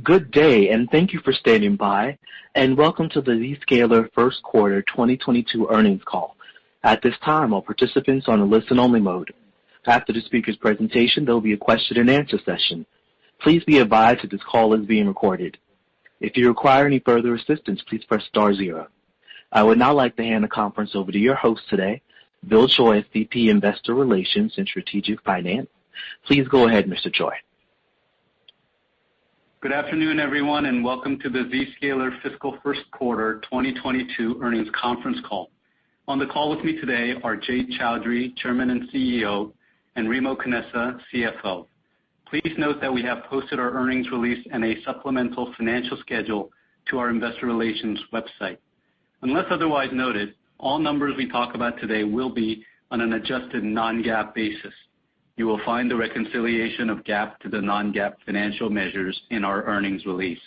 Good day, and thank you for standing by, and welcome to the Zscaler First Quarter 2022 Earnings Call. At this time, all participants are on a listen-only mode. After the speaker's presentation, there will be a question-and-answer session. Please be advised that this call is being recorded. If you require any further assistance, please press star zero. I would now like to hand the conference over to your host today, Bill Choi, VP Investor Relations and Strategic Finance. Please go ahead, Mr. Choi. Good afternoon, everyone, and welcome to the Zscaler Fiscal First Quarter 2022 Earnings Conference Call. On the call with me today are Jay Chaudhry, Chairman and CEO, and Remo Canessa, CFO. Please note that we have posted our earnings release and a supplemental financial schedule to our investor relations website. Unless otherwise noted, all numbers we talk about today will be on an adjusted non-GAAP basis. You will find the reconciliation of GAAP to the non-GAAP financial measures in our earnings release.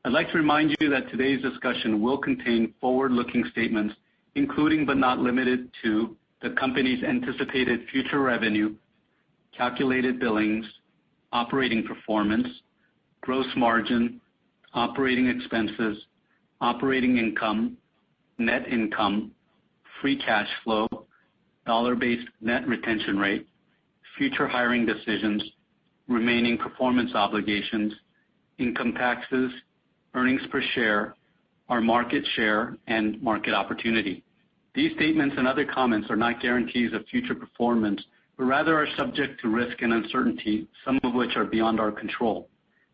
I'd like to remind you that today's discussion will contain forward-looking statements, including but not limited to the company's anticipated future revenue, calculated billings, operating performance, gross margin, operating expenses, operating income, net income, free cash flow, dollar-based net retention rate, future hiring decisions, remaining performance obligations, income taxes, earnings per share, our market share, and market opportunity. These statements and other comments are not guarantees of future performance, but rather are subject to risk and uncertainty, some of which are beyond our control.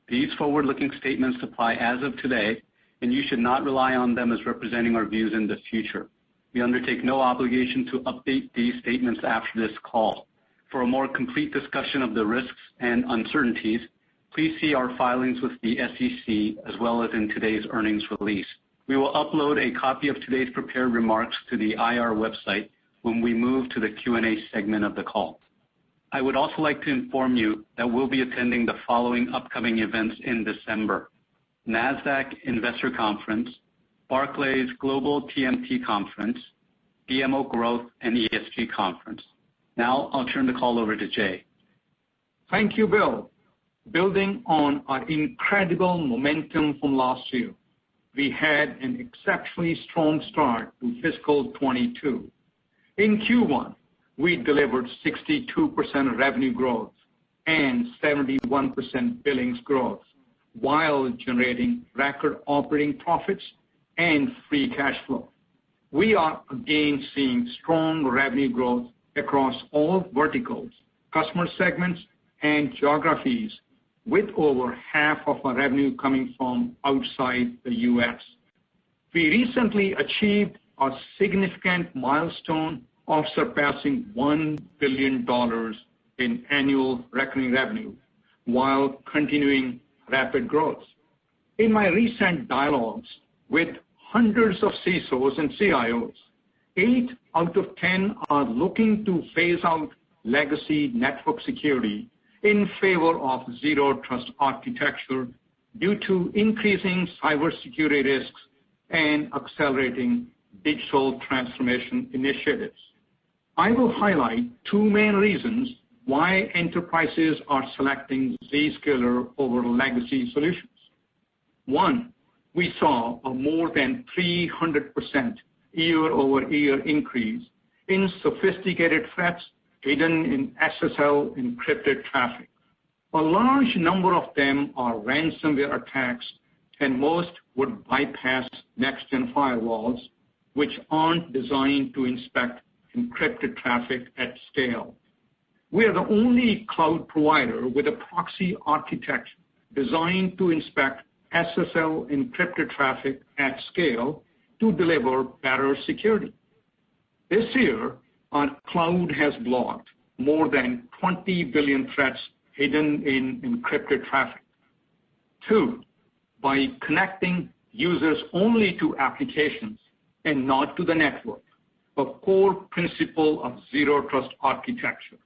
These forward-looking statements apply as of today, and you should not rely on them as representing our views in the future. We undertake no obligation to update these statements after this call. For a more complete discussion of the risks and uncertainties, please see our filings with the SEC as well as in today's earnings release. We will upload a copy of today's prepared remarks to the IR website when we move to the Q&A segment of the call. I would also like to inform you that we'll be attending the following upcoming events in December: NASDAQ Investor Conference, Barclays Global TMT Conference, BMO Growth and ESG Conference. Now I'll turn the call over to Jay. Thank you, Bill. Building on our incredible momentum from last year, we had an exceptionally strong start to fiscal 22. In Q1, we delivered 62% revenue growth and 71% billings growth while generating record operating profits and free cash flow. We are again seeing strong revenue growth across all verticals, customer segments, and geographies, with over half of our revenue coming from outside the U.S. We recently achieved a significant milestone of surpassing $1 billion in annual recurring revenue while continuing rapid growth. In my recent dialogues with hundreds of CISOs and CIOs, 8 out of 10 are looking to phase out legacy network security in favor of zero trust architecture due to increasing cybersecurity risks and accelerating digital transformation initiatives. I will highlight 2 main reasons why enterprises are selecting Zscaler over legacy solutions. 1, we saw a more than 300% year-over-year increase in sophisticated threats hidden in SSL encrypted traffic. A large number of them are ransomware attacks, and most would bypass next-gen firewalls, which aren't designed to inspect encrypted traffic at scale. We are the only cloud provider with a proxy architecture designed to inspect SSL encrypted traffic at scale to deliver better security. This year, our cloud has blocked more than 20 billion threats hidden in encrypted traffic. 2, by connecting users only to applications and not to the network, a core principle of zero trust architecture,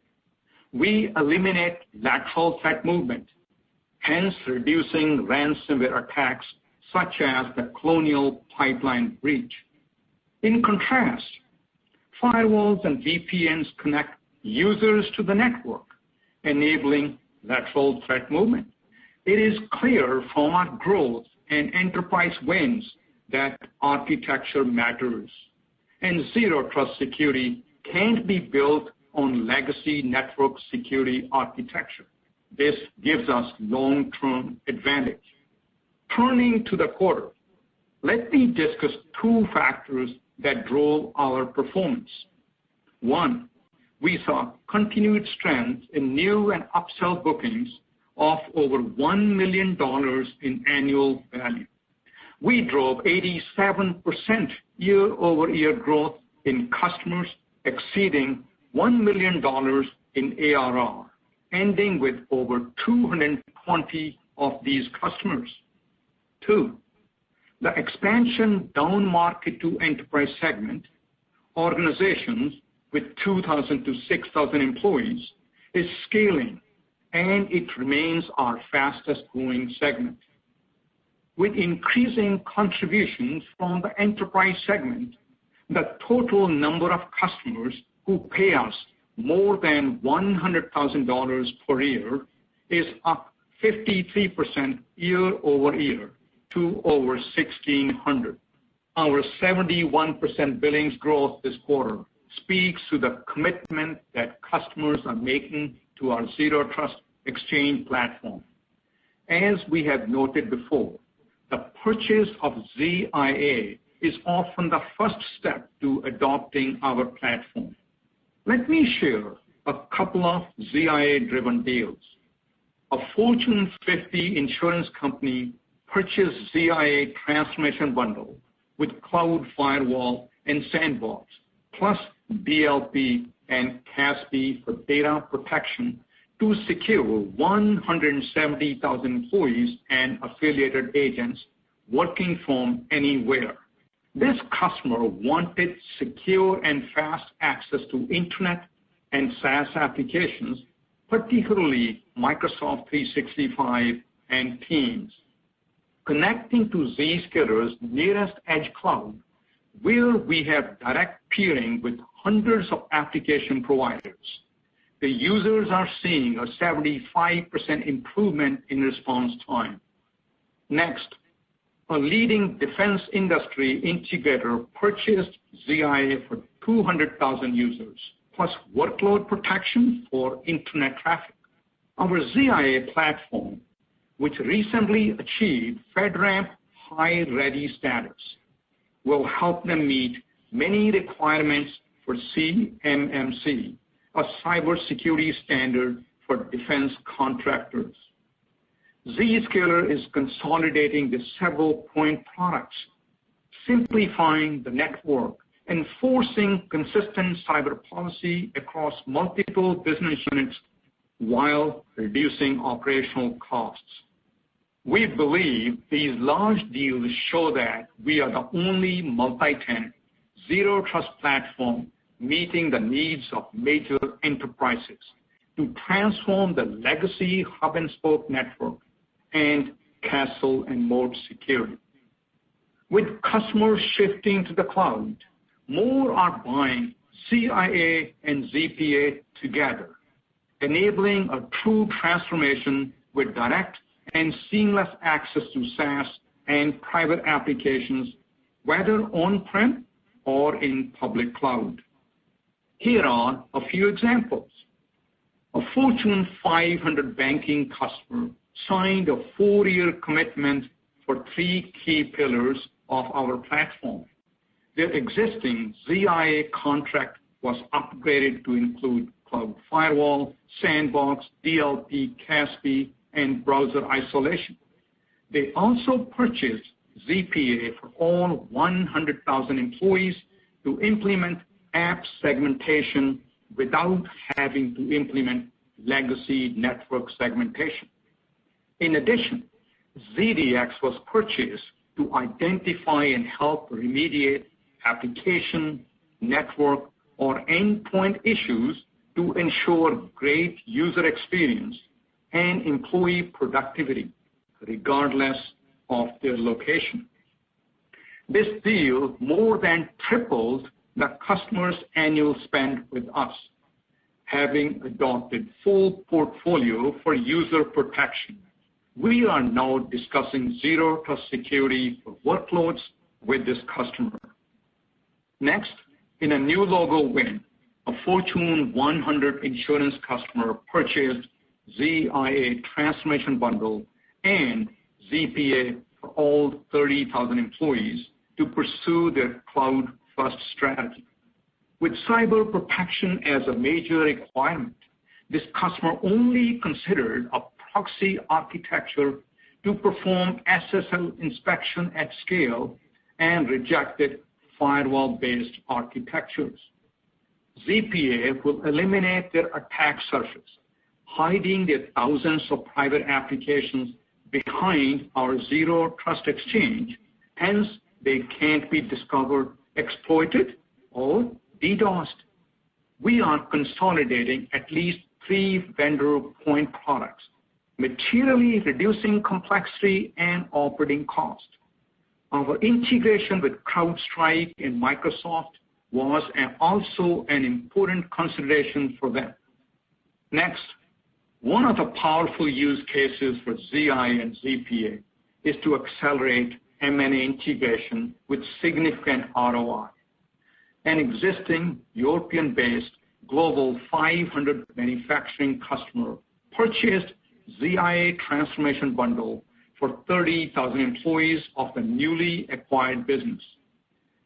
we eliminate lateral threat movement, hence reducing ransomware attacks such as the Colonial Pipeline breach. In contrast, firewalls and VPNs connect users to the network, enabling lateral threat movement. It is clear from our growth and enterprise wins that architecture matters, and Zero Trust security can't be built on legacy network security architecture. This gives us long-term advantage. Turning to the quarter, let me discuss two factors that drove our performance. One, we saw continued strength in new and upsell bookings of over $1 million in annual value. We drove 87% year-over-year growth in customers exceeding $1 million in ARR, ending with over 220 of these customers. Two, the expansion down market to enterprise segment, organizations with 2,000 to 6,000 employees, is scaling, and it remains our fastest growing segment. With increasing contributions from the enterprise segment, the total number of customers who pay us more than $100,000 per year is up 53% year-over-year to over 1,600. Our 71% billings growth this quarter speaks to the commitment that customers are making to our Zero Trust Exchange platform. As we have noted before, the purchase of ZIA is often the first step to adopting our platform. Let me share a couple of ZIA-driven deals. A Fortune 50 insurance company purchased ZIA transformation bundle with cloud firewall and sandbox, plus DLP and CASB for data protection to secure 170,000 employees and affiliated agents working from anywhere. This customer wanted secure and fast access to Internet and SaaS applications, particularly Microsoft 365 and Teams. Connecting to Zscaler's nearest edge cloud, where we have direct peering with hundreds of application providers, the users are seeing a 75% improvement in response time. Next, a leading defense industry integrator purchased ZIA for 200,000 users, plus workload protection for Internet traffic. Our ZIA platform, which recently achieved FedRAMP High Ready status, will help them meet many requirements for CMMC, a cybersecurity standard for defense contractors. Zscaler is consolidating the several point products, simplifying the network, enforcing consistent cyber policy across multiple business units while reducing operational costs. We believe these large deals show that we are the only multi-tenant Zero Trust platform meeting the needs of major enterprises to transform the legacy hub and spoke network and castle and moat security. With customers shifting to the cloud, more are buying ZIA and ZPA together, enabling a true transformation with direct and seamless access to SaaS and private applications, whether on-prem or in public cloud. Here are a few examples. A Fortune 500 banking customer signed a 4-year commitment for 3 key pillars of our platform. Their existing ZIA contract was upgraded to include cloud firewall, sandbox, DLP, CASB, and browser isolation. They also purchased ZPA for all 100,000 employees to implement app segmentation without having to implement legacy network segmentation. In addition, ZDX was purchased to identify and help remediate application, network, or endpoint issues to ensure great user experience and employee productivity, regardless of their location. This deal more than tripled the customer's annual spend with us, having adopted full portfolio for user protection, We are now discussing Zero Trust security for workloads with this customer. Next, in a new logo win, a Fortune 100 insurance customer purchased ZIA Transformation Bundle and ZPA for all 30,000 employees to pursue their cloud-first strategy. With cyber protection as a major requirement, this customer only considered a proxy architecture to perform SSL inspection at scale and rejected firewall-based architectures. ZPA will eliminate their attack surface, hiding their thousands of private applications behind our Zero Trust Exchange. Hence, they can't be discovered, exploited, or DDoSed. We are consolidating at least 3 vendor point products, materially reducing complexity and operating cost. Our integration with CrowdStrike and Microsoft was also an important consideration for them. Next, one of the powerful use cases for ZIA and ZPA is to accelerate M&A integration with significant ROI. An existing European-based global 500 manufacturing customer purchased ZIA Transformation Bundle for 30,000 employees of the newly acquired business,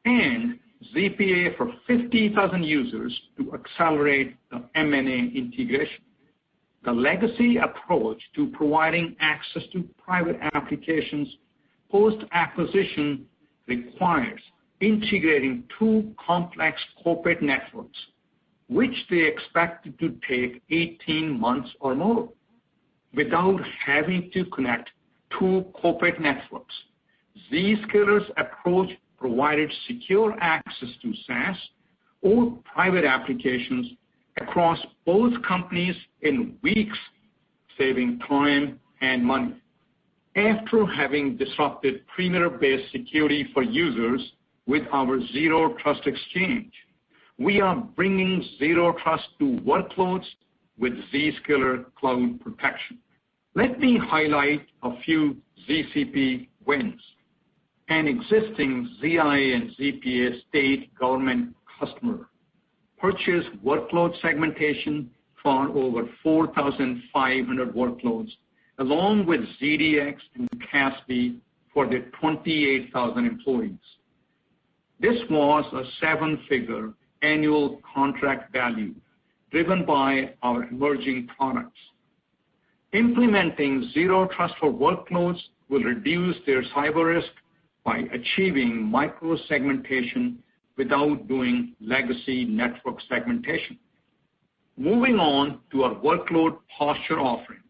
and ZPA for 50,000 users to accelerate the M&A integration. The legacy approach to providing access to private applications post-acquisition requires integrating 2 complex corporate networks, which they expected to take 18 months or more. Without having to connect 2 corporate networks, Zscaler's approach provided secure access to SaaS or private applications across both companies in weeks, saving time and money. After having disrupted perimeter-based security for users with our Zero Trust Exchange, we are bringing Zero Trust to workloads with Zscaler Cloud Protection. Let me highlight a few ZCP wins. An existing ZIA and ZPA state government customer purchased workload segmentation for over 4,500 workloads, along with ZDX and CASB for their 28,000 employees. This was a 7-figure annual contract value driven by our emerging products. Implementing Zero Trust for workloads will reduce their cyber risk by achieving micro-segmentation without doing legacy network segmentation. Moving on to our workload posture offering.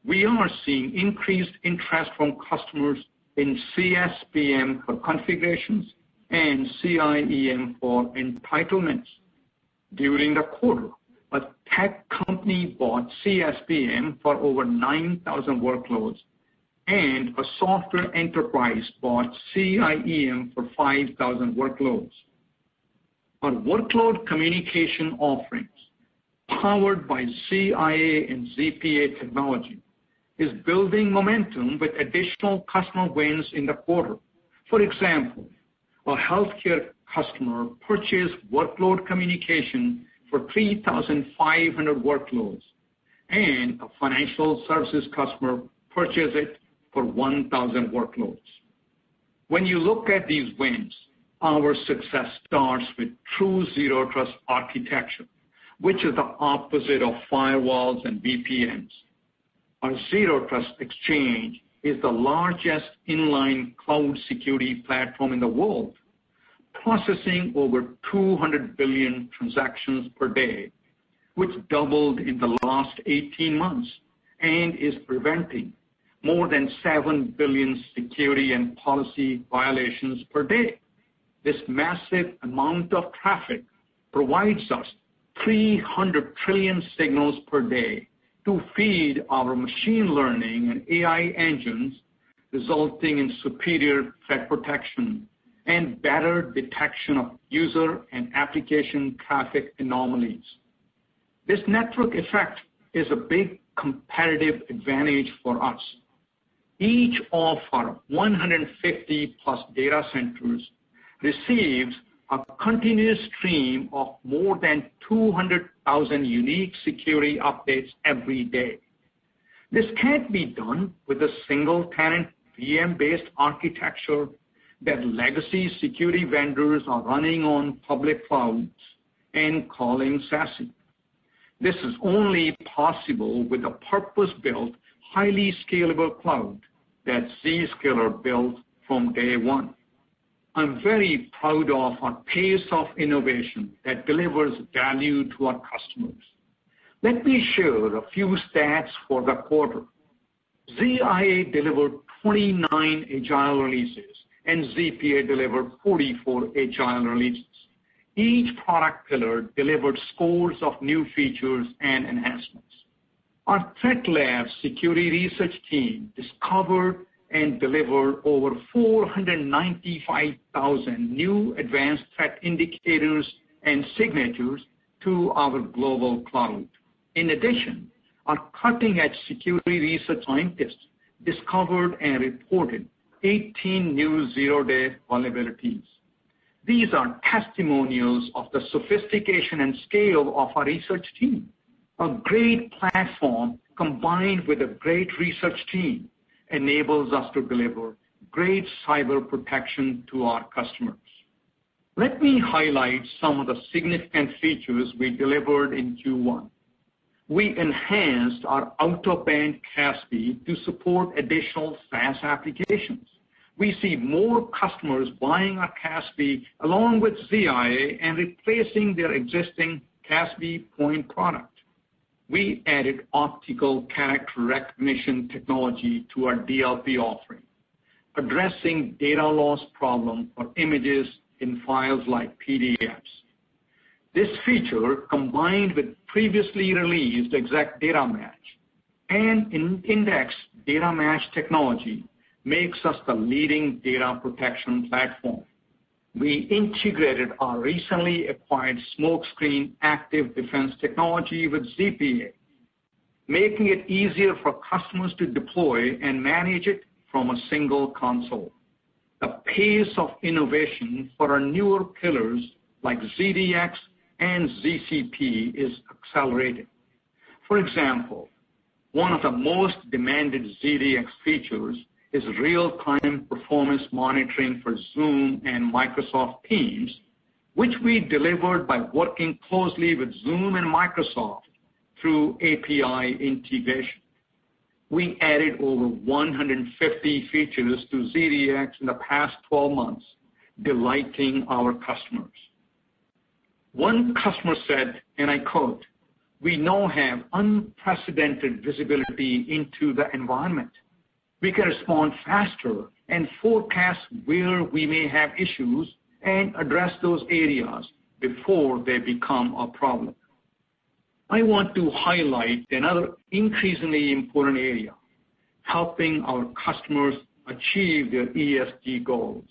We are seeing increased interest from customers in CSPM for configurations and CIEM for entitlements. During the quarter, a tech company bought CSPM for over 9,000 workloads, and a software enterprise bought CIEM for 5,000 workloads. Our workload communication offerings, powered by ZIA and ZPA technology, is building momentum with additional customer wins in the quarter. For example, a healthcare customer purchased workload communication for 3,500 workloads, and a financial services customer purchased it for 1,000 workloads. When you look at these wins, our success starts with true Zero Trust architecture, which is the opposite of firewalls and VPNs. Our Zero Trust Exchange is the largest inline cloud security platform in the world, processing over 200 billion transactions per day, which doubled in the last 18 months and is preventing more than 7 billion security and policy violations per day. This massive amount of traffic provides us 300 trillion signals per day to feed our machine learning and AI engines, resulting in superior threat protection and better detection of user and application traffic anomalies. This network effect is a big competitive advantage for us Each of our 150-plus data centers receives a continuous stream of more than 200,000 unique security updates every day. This can't be done with a single-tenant VM-based architecture that legacy security vendors are running on public clouds and calling SASE. This is only possible with a purpose-built, highly scalable cloud that Zscaler built from day one. I'm very proud of our pace of innovation that delivers value to our customers. Let me share a few stats for the quarter. ZIA delivered 29 agile releases, and ZPA delivered 44 agile releases. Each product pillar delivered scores of new features and enhancements. Our Threat Lab security research team discovered and delivered over 495,000 new advanced threat indicators and signatures to our global cloud. In addition, our cutting-edge security research scientists discovered and reported 18 new zero-day vulnerabilities. These are testimonials of the sophistication and scale of our research team. A great platform combined with a great research team enables us to deliver great cyber protection to our customers. Let me highlight some of the significant features we delivered in Q1. We enhanced our out-of-band CASB to support additional SaaS applications. We see more customers buying our CASB along with ZIA and replacing their existing CASB point product. We added optical character recognition technology to our DLP offering, addressing data loss problem for images in files like PDFs. This feature, combined with previously released exact data match and index data match technology, makes us the leading data protection platform. We integrated our recently acquired Smokescreen active defense technology with ZPA, making it easier for customers to deploy and manage it from a single console. The pace of innovation for our newer pillars like ZDX and ZCP is accelerating. For example, one of the most demanded ZDX features is real-time performance monitoring for Zoom and Microsoft Teams, which we delivered by working closely with Zoom and Microsoft through API integration. We added over 150 features to ZDX in the past 12 months, delighting our customers. One customer said, and I quote, "We now have unprecedented visibility into the environment. We can respond faster and forecast where we may have issues and address those areas before they become a problem." I want to highlight another increasingly important area, helping our customers achieve their ESG goals.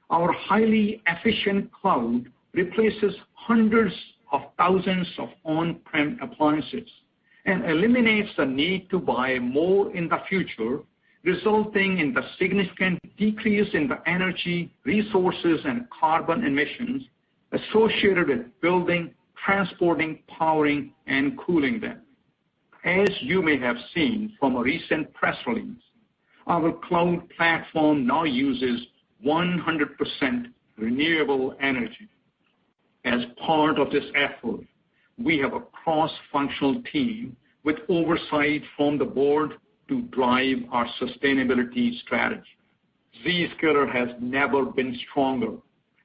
Our highly efficient cloud replaces hundreds of thousands of on-prem appliances and eliminates the need to buy more in the future, resulting in the significant decrease in the energy, resources, and carbon emissions associated with building, transporting, powering, and cooling them. As you may have seen from a recent press release, our cloud platform now uses 100% renewable energy. As part of this effort, we have a cross-functional team with oversight from the board to drive our sustainability strategy. Zscaler has never been stronger,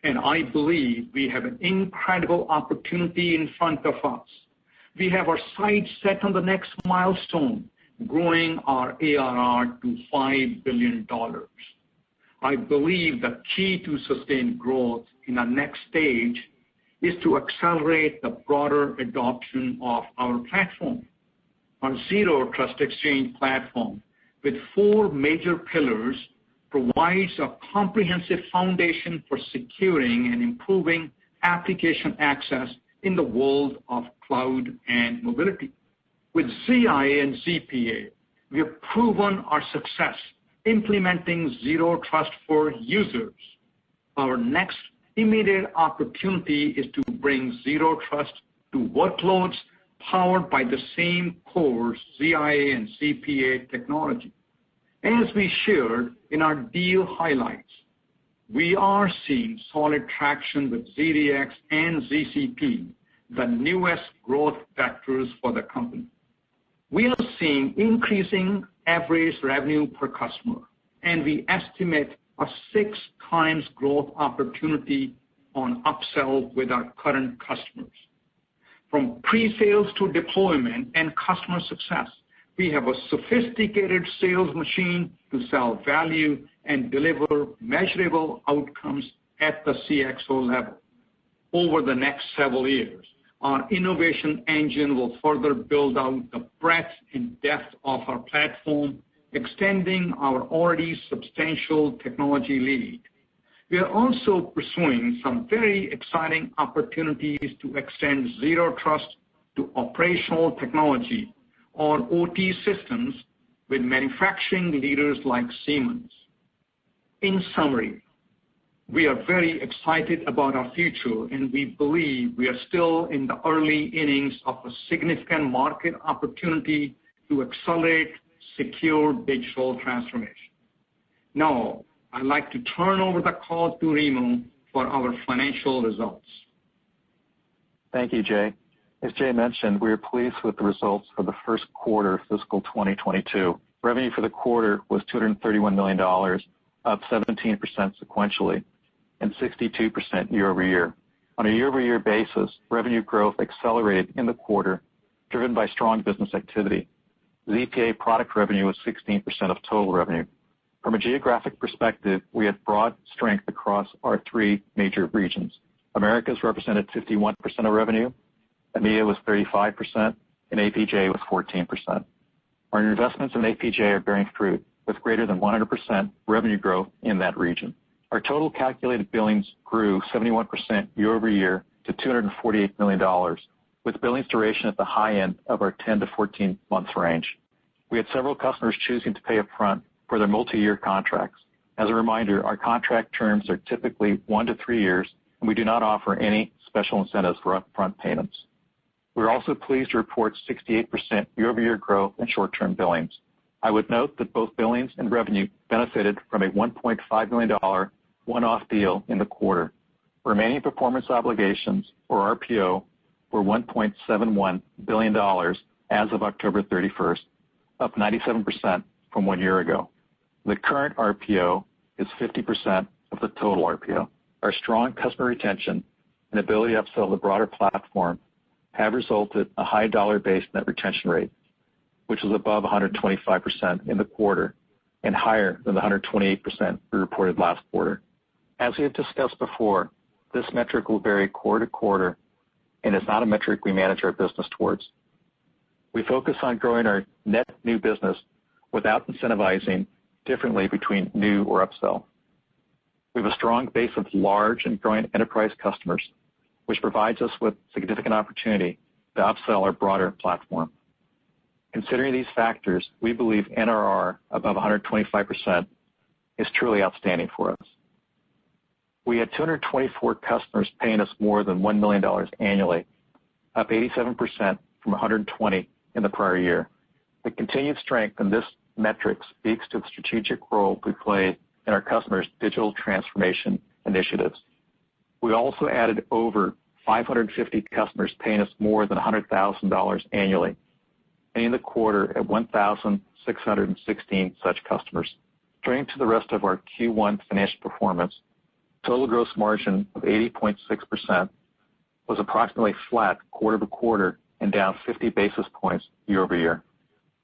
and I believe we have an incredible opportunity in front of us. We have our sights set on the next milestone, growing our ARR to $5 billion. I believe the key to sustained growth in the next stage is to accelerate the broader adoption of our platform. Our Zero Trust Exchange platform, with 4 major pillars, provides a comprehensive foundation for securing and improving application access in the world of cloud and mobility. With ZIA and ZPA, We have proven our success implementing Zero Trust for users. Our next immediate opportunity is to bring Zero Trust to workloads powered by the same core ZIA and ZPA technology. As we shared in our deal highlights, we are seeing solid traction with ZDX and ZCP, the newest growth vectors for the company. We are seeing increasing average revenue per customer, and we estimate a 6 times growth opportunity on upsell with our current customers. From pre-sales to deployment and customer success, we have a sophisticated sales machine to sell value and deliver measurable outcomes at the CXO level. Over the next several years, our innovation engine will further build out the breadth and depth of our platform, extending our already substantial technology lead. We are also pursuing some very exciting opportunities to extend Zero Trust to operational technology or OT systems with manufacturing leaders like Siemens. In summary, we are very excited about our future, and we believe we are still in the early innings of a significant market opportunity to accelerate secure digital transformation. Now, I'd like to turn over the call to Remo for our financial results. Thank you, Jay. As Jay mentioned, we are pleased with the results for the first quarter of fiscal 2022. Revenue for the quarter was $231 million, up 17% sequentially, and 62% year-over-year. On a year-over-year basis, revenue growth accelerated in the quarter, driven by strong business activity. ZPA product revenue was 16% of total revenue. From a geographic perspective, we had broad strength across our 3 major regions. Americas represented 51% of revenue, EMEA was 35%, and APJ was 14%. Our investments in APJ are bearing fruit, with greater than 100% revenue growth in that region. Our total calculated billings grew 71% year-over-year to $248 million, with billings duration at the high end of our 10 to 14 months range. We had several customers choosing to pay upfront for their multi-year contracts. As a reminder, our contract terms are typically 1 to 3 years, and we do not offer any special incentives for upfront payments. We're also pleased to report 68% year-over-year growth in short-term billings. I would note that both billings and revenue benefited from a $1.5 million one-off deal in the quarter. Remaining performance obligations, or RPO, were $1.71 billion as of October 31st, up 97% from 1 year ago. The current RPO is 50% of the total RPO. Our strong customer retention and ability to upsell the broader platform have resulted in a high dollar-based net retention rate, which is above 125% in the quarter and higher than the 128% we reported last quarter. As we have discussed before, this metric will vary quarter to quarter and is not a metric we manage our business towards. We focus on growing our net new business without incentivizing differently between new or upsell. We have a strong base of large and growing enterprise customers, which provides us with significant opportunity to upsell our broader platform. Considering these factors, we believe NRR above 125% is truly outstanding for us. We had 224 customers paying us more than $1 million annually, up 87% from 120 in the prior year. The continued strength in this metric speaks to the strategic role we play in our customers' digital transformation initiatives. We also added over 550 customers paying us more than $100,000 annually, ending the quarter at 1,616 such customers. Turning to the rest of our Q1 financial performance, total gross margin of 80.6% was approximately flat quarter to quarter and down 50 basis points year-over-year.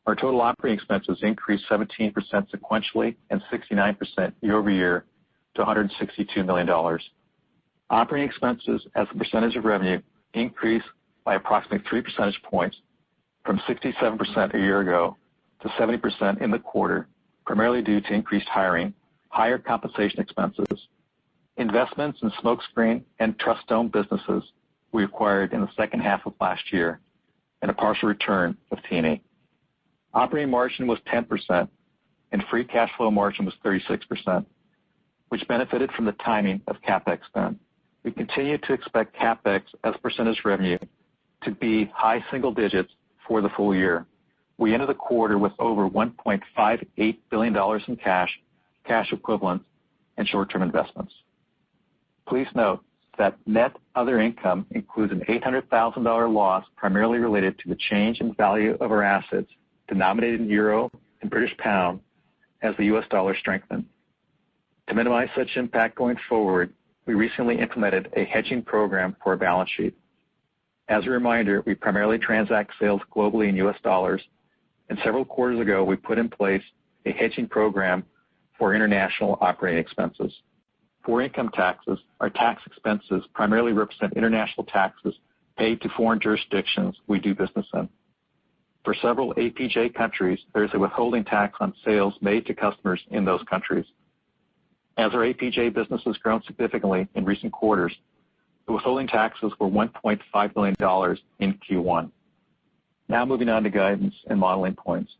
Our total operating expenses increased 17% sequentially and 69% year-over-year to $162 million. Operating expenses as a percentage of revenue increased by approximately 3 percentage points from 67% a year ago to 70% in the quarter, primarily due to increased hiring, higher compensation expenses, investments in Smokescreen and Trustdome businesses we acquired in the second half of last year, and a partial return of T&E. Operating margin was 10%, and free cash flow margin was 36%, which benefited from the timing of CapEx spend. We continue to expect CapEx as a percentage of revenue to be high single digits for the full year. We ended the quarter with over $1.58 billion in cash equivalents, and short-term investments. Please note that net other income includes an $800,000 loss primarily related to the change in value of our assets denominated in euro and British pound as the U.S. dollar strengthened. To minimize such impact going forward, we recently implemented a hedging program for our balance sheet. As a reminder, we primarily transact sales globally in U.S. dollars, and several quarters ago we put in place a hedging program for international operating expenses. For income taxes, our tax expenses primarily represent international taxes paid to foreign jurisdictions we do business in. For several APJ countries, there is a withholding tax on sales made to customers in those countries. As our APJ business has grown significantly in recent quarters, the withholding taxes were $1.5 billion in Q1. Now moving on to guidance and modeling points.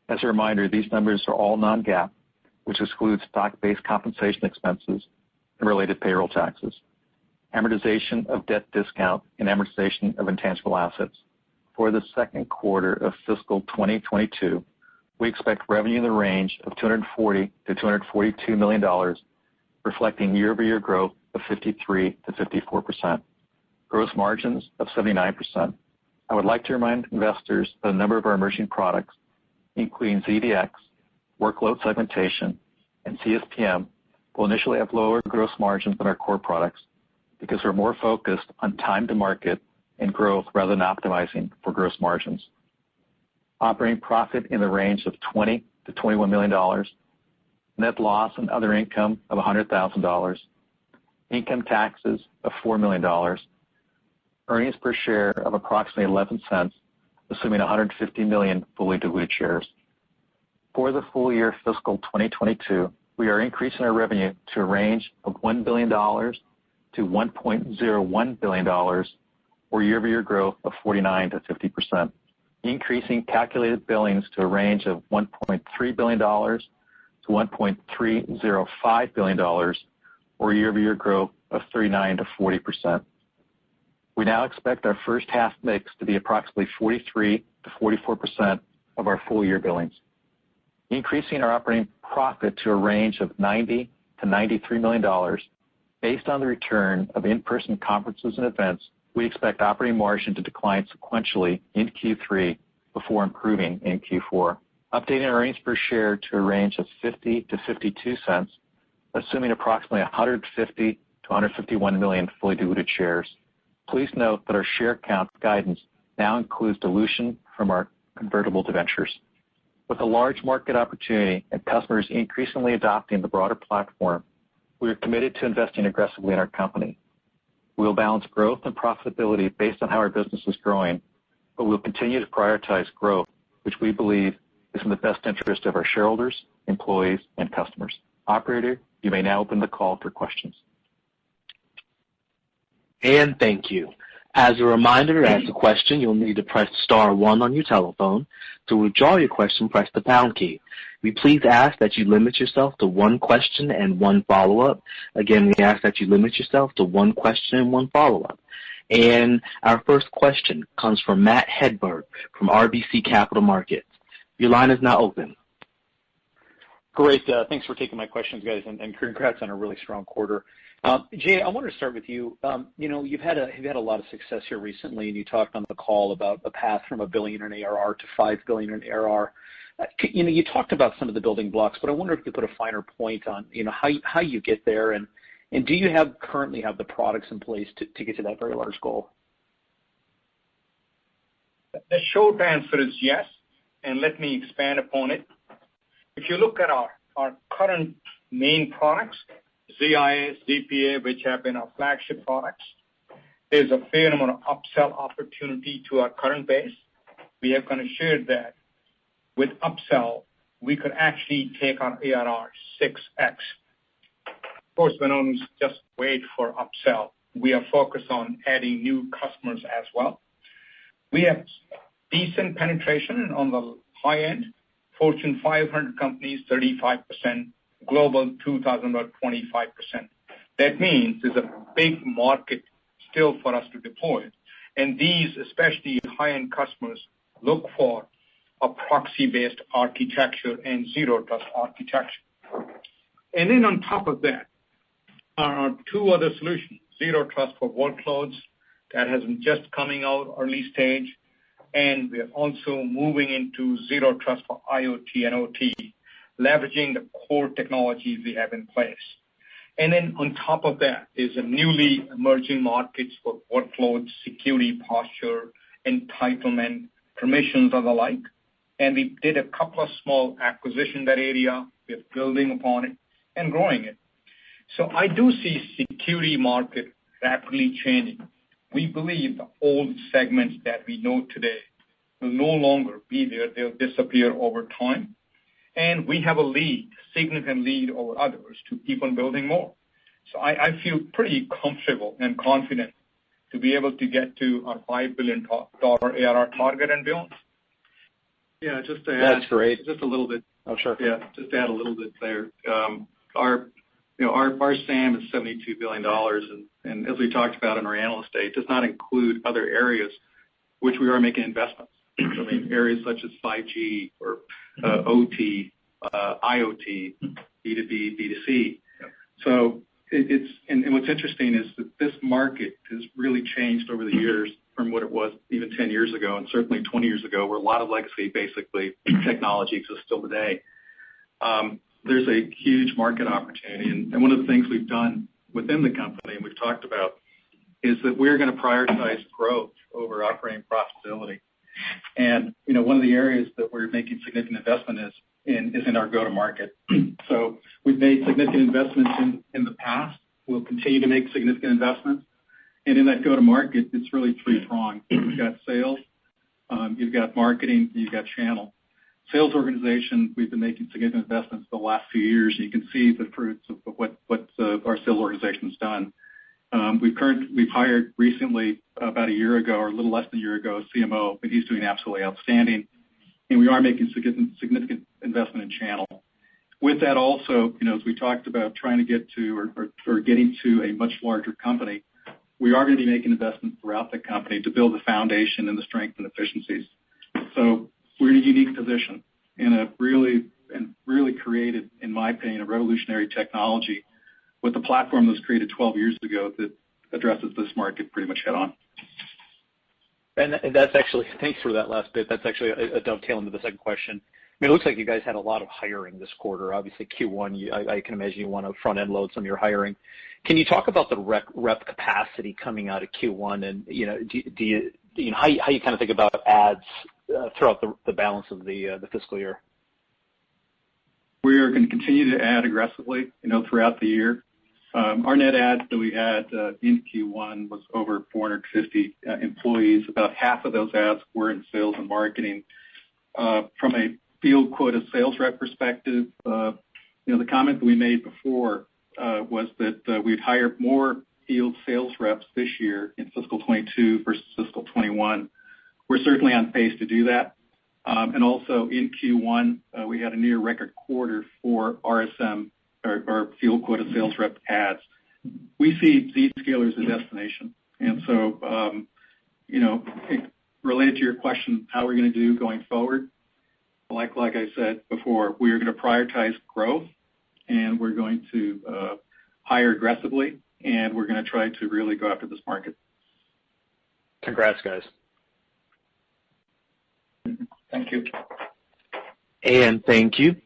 As a reminder, these numbers are all non-GAAP, which excludes stock-based compensation expenses and related payroll taxes, amortization of debt discount, and amortization of intangible assets. For the second quarter of fiscal 2022, we expect revenue in the range of $240 to $242 million, reflecting year-over-year growth of 53 to 54%. Gross margins of 79%. I would like to remind investors that a number of our emerging products, including ZDX, workload segmentation, and CSPM, will initially have lower gross margins than our core products because we're more focused on time to market and growth rather than optimizing for gross margins. Operating profit in the range of $20 to $21 million. Net loss and other income of $100,000. Income taxes of $4 million. Earnings per share of approximately 11 cents, assuming 150 million fully diluted shares. For the full year fiscal 2022, we are increasing our revenue to a range of $1 billion to $1.01 billion, or year-over-year growth of 49 to 50%. Increasing calculated billings to a range of $1.3 billion to $1.305 billion, or year-over-year growth of 39 to 40%. We now expect our first half mix to be approximately 43 to 44% of our full year billings. Increasing our operating profit to a range of $90 to $93 million. Based on the return of in-person conferences and events, we expect operating margin to decline sequentially in Q3 before improving in Q4. Updating our earnings per share to a range of 50 to 52 cents, assuming approximately 150 to 151 million fully diluted shares. Please note that our share count guidance now includes dilution from our convertible debentures. With a large market opportunity and customers increasingly adopting the broader platform, we are committed to investing aggressively in our company. We will balance growth and profitability based on how our business is growing, but we'll continue to prioritize growth, which we believe is in the best interest of our shareholders, employees, and customers. Operator, you may now open the call for questions. And thank you. As a reminder, to ask a question, you'll need to press star one on your telephone. To withdraw your question, press the pound key. We please ask that you limit yourself to one question and one follow-up. Again, we ask that you limit yourself to one question and one follow-up. And our first question comes from Matt Hedberg from RBC Capital Markets. Your line is now open. Great. Thanks for taking my questions, guys, and congrats on a really strong quarter. Jay, I wanted to start with you. You've had a lot of success here recently, and you talked on the call about a path from $1 billion in ARR to $5 billion in ARR. You talked about some of the building blocks, but I wonder if you could put a finer point on how you get there, and do you currently have the products in place to get to that very large goal? The short answer is yes, and let me expand upon it. If you look at our current main products, ZIA, ZPA, which have been our flagship products, there's a fair amount of upsell opportunity to our current base. We have kind of shared that with upsell, we could actually take our ARR 6x. Of course, we don't just wait for upsell. We are focused on adding new customers as well. We have decent penetration on the high-end, Fortune 500 companies, 35%, Global 2000, about 25%. That means there's a big market still for us to deploy. And these, especially high-end customers, look for a proxy-based architecture and zero trust architecture. And then on top of that are two other solutions, zero trust for workloads that has been just coming out early stage, and we are also moving into zero trust for IoT and OT, leveraging the core technologies we have in place. And then on top of that is a newly emerging markets for workloads, security posture, entitlement, permissions, and the like. And we did a couple of small acquisitions in that area. We're building upon it and growing it. So I do see security market rapidly changing. We believe the old segments that we know today will no longer be there. They'll disappear over time. And we have a lead, significant lead over others to keep on building more. So I feel pretty comfortable and confident to be able to get to our $5 billion ARR target and beyond. Yeah, just to add. That's great. Just a little bit. Oh, sure. Yeah, just to add a little bit there. Our SAM is $72 billion, and as we talked about in our analyst day, it does not include other areas which we are making investments. I mean, areas such as 5G or OT, IoT, B2B, B2C. Yeah. So and what's interesting is that this market has really changed over the years from what it was even 10 years ago, and certainly 20 years ago, where a lot of legacy, basically, technology exists still today. There's a huge market opportunity, and one of the things we've done within the company, and we've talked about, is that we're going to prioritize growth over operating profitability. And one of the areas that we're making significant investment is in our go-to-market. So we've made significant investments in the past. We'll continue to make significant investments. And in that go-to-market, it's really three-pronged. You've got sales, you've got marketing, and you've got channel. Sales organization, we've been making significant investments the last few years. You can see the fruits of what our sales organization has done. We've hired recently, about a year ago, or a little less than a year ago, a CMO, but he's doing absolutely outstanding. And we are making significant investment in channel. With that also, as we talked about trying to get to or getting to a much larger company, we are going to be making investments throughout the company to build the foundation and the strength and efficiencies. So we're in a unique position and really created, in my opinion, a revolutionary technology with a platform that was created 12 years ago that addresses this market pretty much head on. And that's actually, thanks for that last bit. That's actually a dovetail into the second question. I mean, it looks like you guys had a lot of hiring this quarter. Obviously, Q1, I can imagine you want to front-end load some of your hiring. Can you talk about the rep capacity coming out of Q1, and how you kind of think about ads throughout the balance of the fiscal year? We are going to continue to add aggressively, throughout the year. Our net ads that we had in Q1 was over 450 employees. About half of those ads were in sales and marketing. From a field quota sales rep perspective, the comment that we made before was that we'd hire more field sales reps this year in fiscal 22 versus fiscal 21. We're certainly on pace to do that. And also in Q1, we had a near record quarter for RSM, or field quota sales rep ads. We see Zscaler as a destination. And so, related to your question, how we're going to do going forward, like I said before, we are going to prioritize growth, and we're going to hire aggressively, and we're going to try to really go after this market. Congrats, guys. Thank you. And thank you.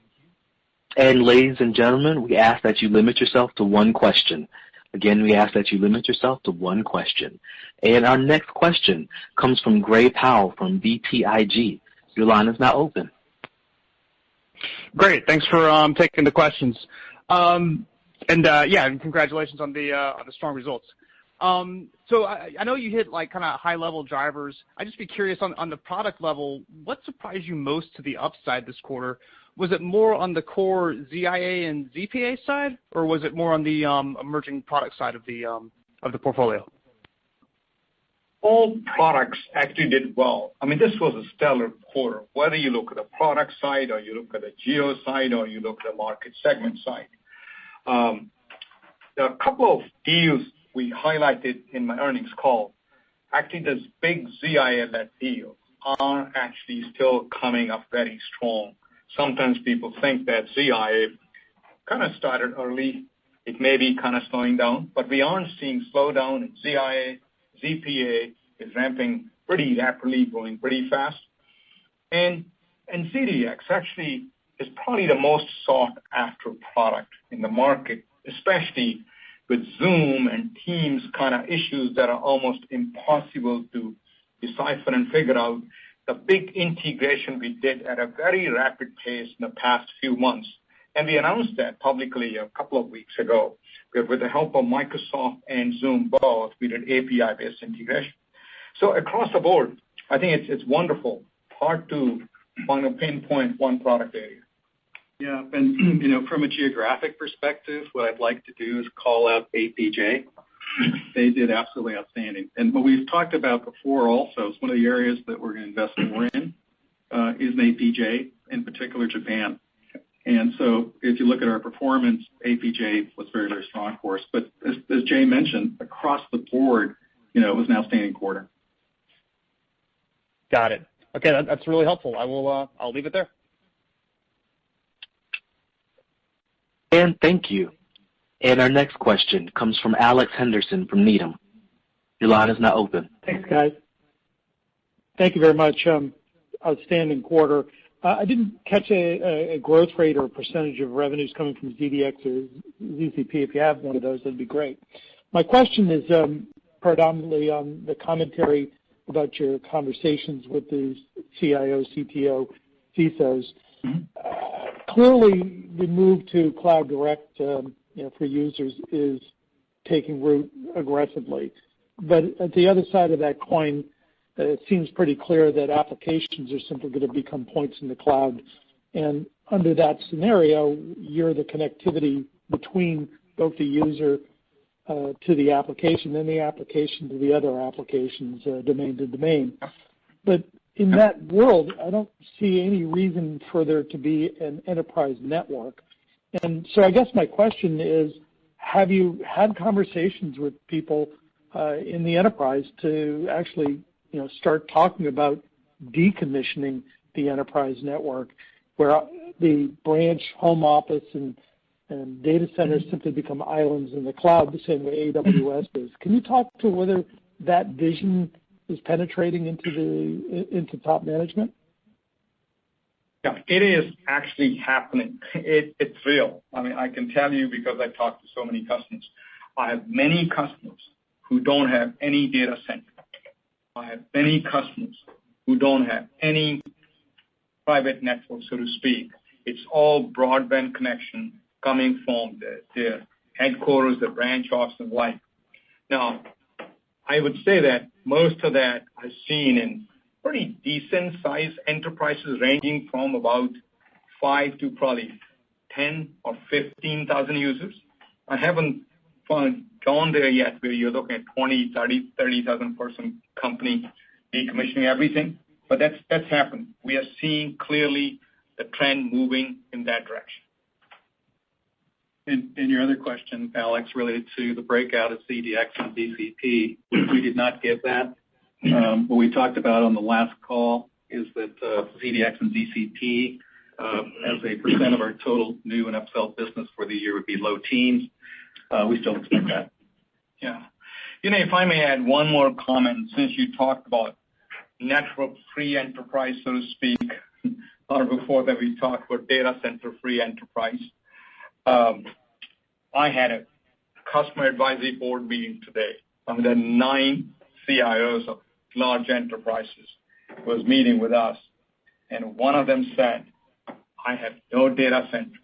And ladies and gentlemen, we ask that you limit yourself to one question. Again, we ask that you limit yourself to one question. And our next question comes from Gray Powell from BTIG. Your line is now open. Great. Thanks for taking the questions. And congratulations on the strong results. So I know you hit like kind of high level drivers. I'd just be curious on the product level, what surprised you most to the upside this quarter? Was it more on the core ZIA and ZPA side, or was it more on the emerging product side of the portfolio? all products actually did well. I mean, this was a stellar quarter, whether you look at the product side or you look at the geo side or you look at the market segment side. There are a couple of deals we highlighted in my earnings call. Actually, this big ZIA-led deal are actually still coming up very strong. Sometimes people think that ZIA kind of started early. It may be kind of slowing down, but we aren't seeing slowdown in ZIA. ZPA is ramping pretty rapidly, growing pretty fast. And ZDX actually is probably the most sought after product in the market, especially with Zoom and Teams kind of issues that are almost impossible to decipher and figure out. The big integration we did at a very rapid pace in the past few months, and we announced that publicly a couple of weeks ago. With the help of Microsoft and Zoom both, we did API-based integration. So across the board, I think it's wonderful. Hard to find a pinpoint one product area. Yeah, and from a geographic perspective, what I'd like to do is call out APJ. They did absolutely outstanding. And what we've talked about before also is one of the areas that we're going to invest more in is in APJ, in particular Japan. And so if you look at our performance, APJ was very, very strong for us. But as Jay mentioned, across the board, it was an outstanding quarter. Got it. Okay, that's really helpful. I'll leave it there. And thank you. And our next question comes from Alex Henderson from Needham. Your line is now open. Thanks, guys. Thank you very much. Outstanding quarter. I didn't catch a growth rate or percentage of revenues coming from ZDX or ZCP. If you have one of those, that'd be great. My question is predominantly on the commentary about your conversations with the CIO, CTO, CISOs. Clearly, the move to Cloud Direct for users is taking root aggressively. But at the other side of that coin, it seems pretty clear that applications are simply going to become points in the cloud. And under that scenario, you're the connectivity between both the user to the application and the application to the other applications, domain to domain. But in that world, I don't see any reason for there to be an enterprise network. And so I guess my question is, have you had conversations with people in the enterprise to actually start talking about decommissioning the enterprise network, where the branch, home office, and data centers simply become islands in the cloud, the same way AWS is? Can you talk to whether that vision is penetrating into top management? Yeah, it is actually happening. It's real. I mean, I can tell you because I talked to so many customers. I have many customers who don't have any data center. I have many customers who don't have any private network, so to speak. It's all broadband connection coming from their headquarters, the branch office, and like. Now, I would say that most of that I've seen in pretty decent sized enterprises ranging from about 5 to probably 10 or 15,000 users. I haven't gone there yet where you're looking at 20, 30,000 person company decommissioning everything, but that's happened. We are seeing clearly the trend moving in that direction. And your other question, Alex, related to the breakout of ZDX and DCP, we did not give that. What we talked about on the last call is that ZDX and DCP, as a percent of our total new and upsell business for the year, would be low teens. We still expect that. Yeah. If I may add one more comment, since you talked about network-free enterprise, so to speak, or before that we talked about data center-free enterprise. I had a customer advisory board meeting today. There are 9 CIOs of large enterprises was meeting with us, and one of them said, I have no data center.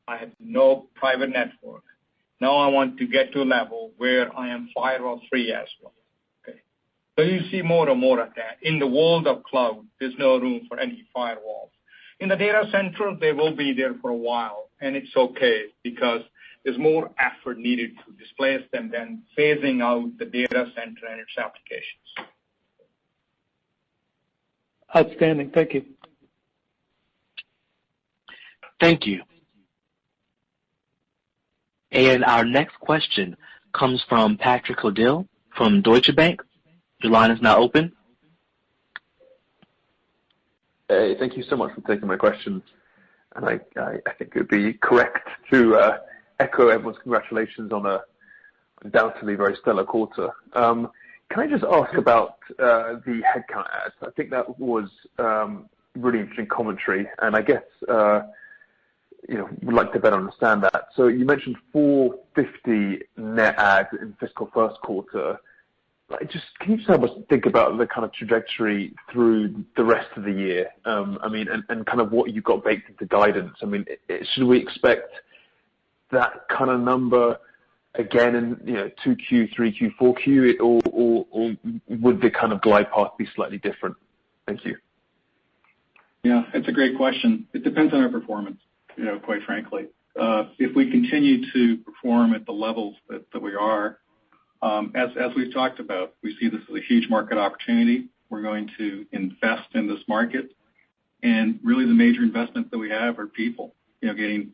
I have no private network. Now I want to get to a level where I am firewall free as well. Okay. So you see more and more of that. In the world of cloud, there's no room for any firewalls. In the data center, they will be there for a while, and it's okay because there's more effort needed to displace them than phasing out the data center and its applications. Outstanding. Thank you. Thank you. And our next question comes from Patrick O'Dill from Deutsche Bank. Your line is now open. Hey, thank you so much for taking my questions. And I think it would be correct to echo everyone's congratulations on a undoubtedly very stellar quarter. Can I just ask about the headcount adds? I think that was really interesting commentary, and I guess would like to better understand that. So you mentioned 450 net adds in fiscal first quarter. Can you just help us think about the kind of trajectory through the rest of the year? And kind of what you got baked into guidance. Should we expect that kind of number again in 2Q, 3Q, 4Q, or would the kind of glide path be slightly different? Thank you. Yeah, it's a great question. It depends on our performance, quite frankly. If we continue to perform at the levels that we are, as we've talked about, we see this as a huge market opportunity. We're going to invest in this market, and really the major investments that we have are people. Getting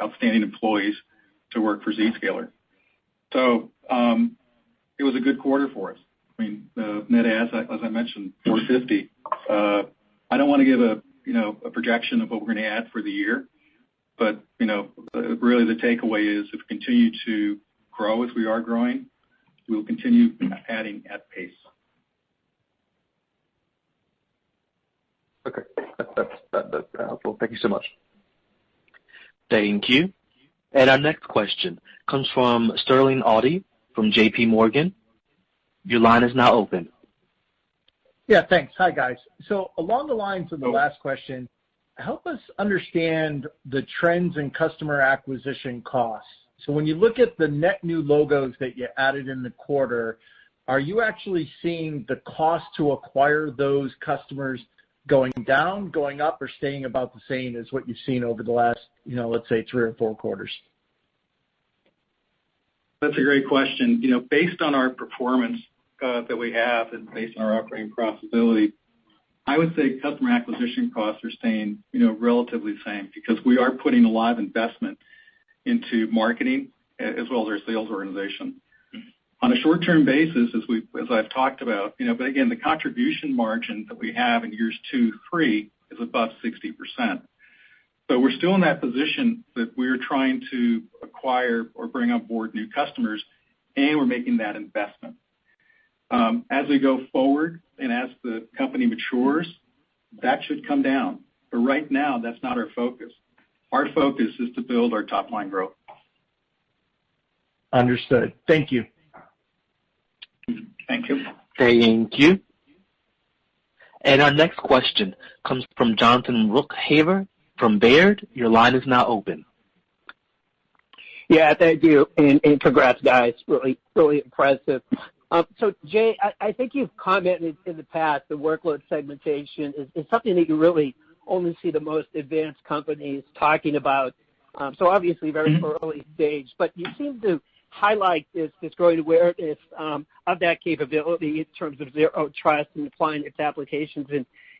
outstanding employees to work for Zscaler. So it was a good quarter for us. The net adds, as I mentioned, 450. I don't want to give a projection of what we're going to add for the year, but really the takeaway is if we continue to grow as we are growing, we'll continue adding at pace. Okay, that's helpful. Thank you so much. Thank you. And our next question comes from Sterling Auty from JP Morgan. Your line is now open. Yeah, thanks. Hi, guys. So along the lines of the last question, help us understand the trends in customer acquisition costs. So when you look at the net new logos that you added in the quarter, are you actually seeing the cost to acquire those customers going down, going up, or staying about the same as what you've seen over the last, let's say 3 or 4 quarters? That's a great question. Based on our performance that we have and based on our operating profitability, I would say customer acquisition costs are staying, relatively the same because we are putting a lot of investment into marketing as well as our sales organization. On a short-term basis, as I've talked about, but again, the contribution margin that we have in years 2, 3 is above 60%. So we're still in that position that we're trying to acquire or bring on board new customers, and we're making that investment. As we go forward and as the company matures, that should come down. But right now, that's not our focus. Our focus is to build our top-line growth. Understood. Thank you. Thank you. Thank you. And our next question comes from Jonathan Ruykhaver from Baird. Your line is now open. Yeah, thank you, and congrats, guys. Really, really impressive. So, Jay, I think you've commented in the past the workload segmentation is something that you really only see the most advanced companies talking about. So obviously very early stage, but you seem to highlight this growing awareness of that capability in terms of zero trust and applying its applications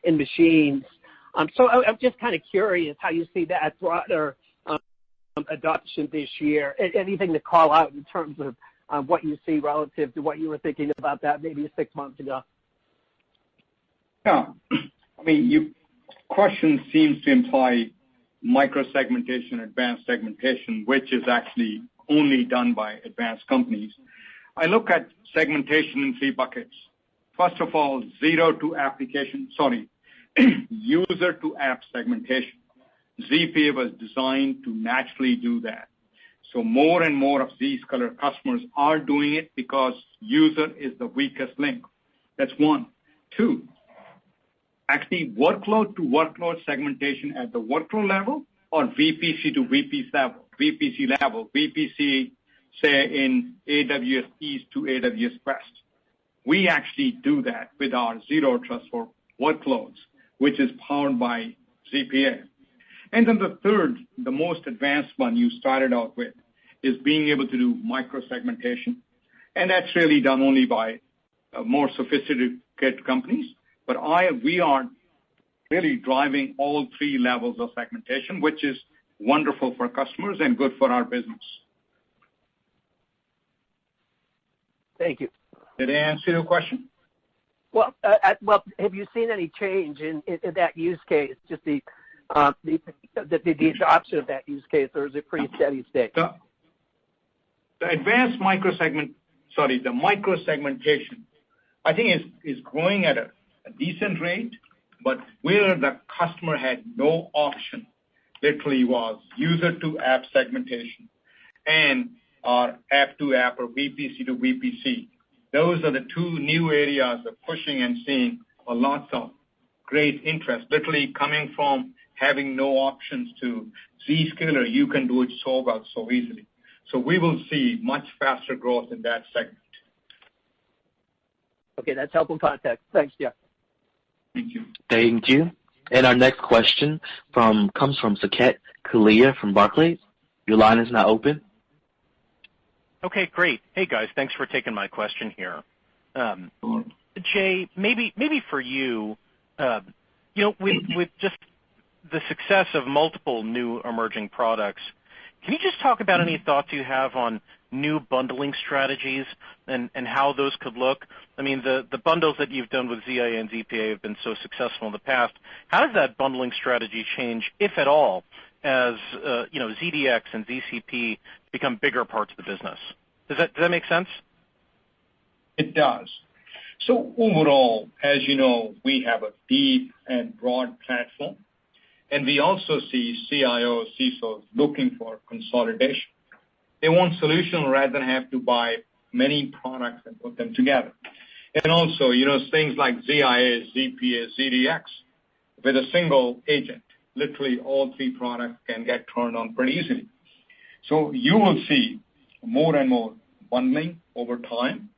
in machines. So I'm just kind of curious how you see that broader adoption this year. Anything to call out in terms of what you see relative to what you were thinking about that maybe 6 months ago? Yeah. Your question seems to imply micro-segmentation, advanced segmentation, which is actually only done by advanced companies. I look at segmentation in 3 buckets. First of all, user to app segmentation. ZPA was designed to naturally do that. So more and more of Zscaler customers are doing it because user is the weakest link. That's 1. 2, actually workload to workload segmentation at the workload level or VPC to VPC level. VPC, say in AWS East to AWS West. We actually do that with our zero trust for workloads, which is powered by ZPA. And then the third, the most advanced one you started out with, is being able to do micro-segmentation. And that's really done only by more sophisticated companies. But we are really driving all three levels of segmentation, which is wonderful for customers and good for our business. Thank you. Did I answer your question? Well, have you seen any change in that use case, just the adoption of that use case, or is it pretty steady state? The micro-segmentation, I think is growing at a decent rate, but where the customer had no option, literally was user-to-app segmentation and our app-to-app or VPC to VPC. Those are the two new areas of pushing and seeing a lot of great interest, literally coming from having no options to Zscaler. You can do it so well, so easily. So we will see much faster growth in that segment. Okay, that's helpful context. Thanks, Jeff. Thank you. Thank you. And our next question comes from Saket Kalia from Barclays. Your line is now open. Okay, great. Hey, guys, thanks for taking my question here. Jay, maybe for you, with just the success of multiple new emerging products, can you just talk about any thoughts you have on new bundling strategies and how those could look? I mean, the bundles that you've done with ZIA and ZPA have been so successful in the past. How does that bundling strategy change, if at all, as ZDX and ZCP become bigger parts of the business? Does that make sense? It does. So overall, as you know, we have a deep and broad platform, and we also see CIOs, CISOs looking for consolidation. They want solutions rather than have to buy many products and put them together. And also, things like ZIA, ZPA, ZDX, with a single agent, literally all three products can get turned on pretty easily. So you will see more and more bundling over time.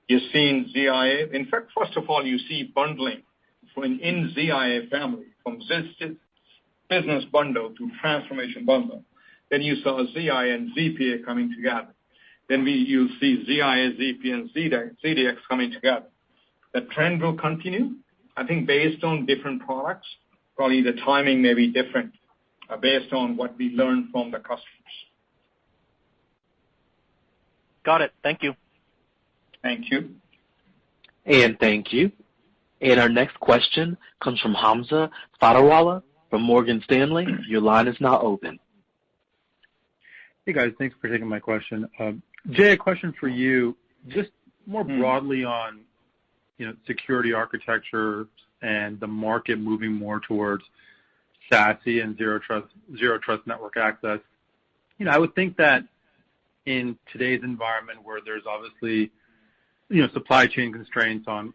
You're seeing ZIA. In fact, first of all, you see bundling in ZIA family, from business bundle to transformation bundle. Then you saw ZIA and ZPA coming together. Then you'll see ZIA, ZPA, and ZDX coming together. The trend will continue. I think based on different products, probably the timing may be different based on what we learn from the customers. Got it. Thank you. Thank you. And thank you. And our next question comes from Hamza Fodderwala from Morgan Stanley. Your line is now open. Hey, guys. Thanks for taking my question. Jay, a question for you, just more broadly on security architecture and the market moving more towards SASE and zero trust network access. I would think that in today's environment where there's obviously supply chain constraints on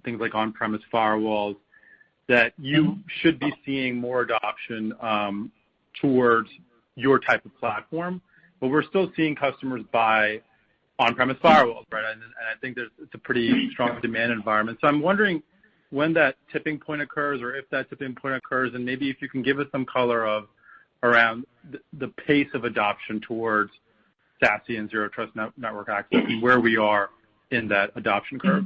things like on-premise firewalls, that you should be seeing more adoption towards your type of platform. But we're still seeing customers buy on-premise firewalls, right? And I think it's a pretty strong demand environment. So I'm wondering when that tipping point occurs, or if that tipping point occurs, and maybe if you can give us some color around the pace of adoption towards SASE and zero trust network access and where we are in that adoption curve.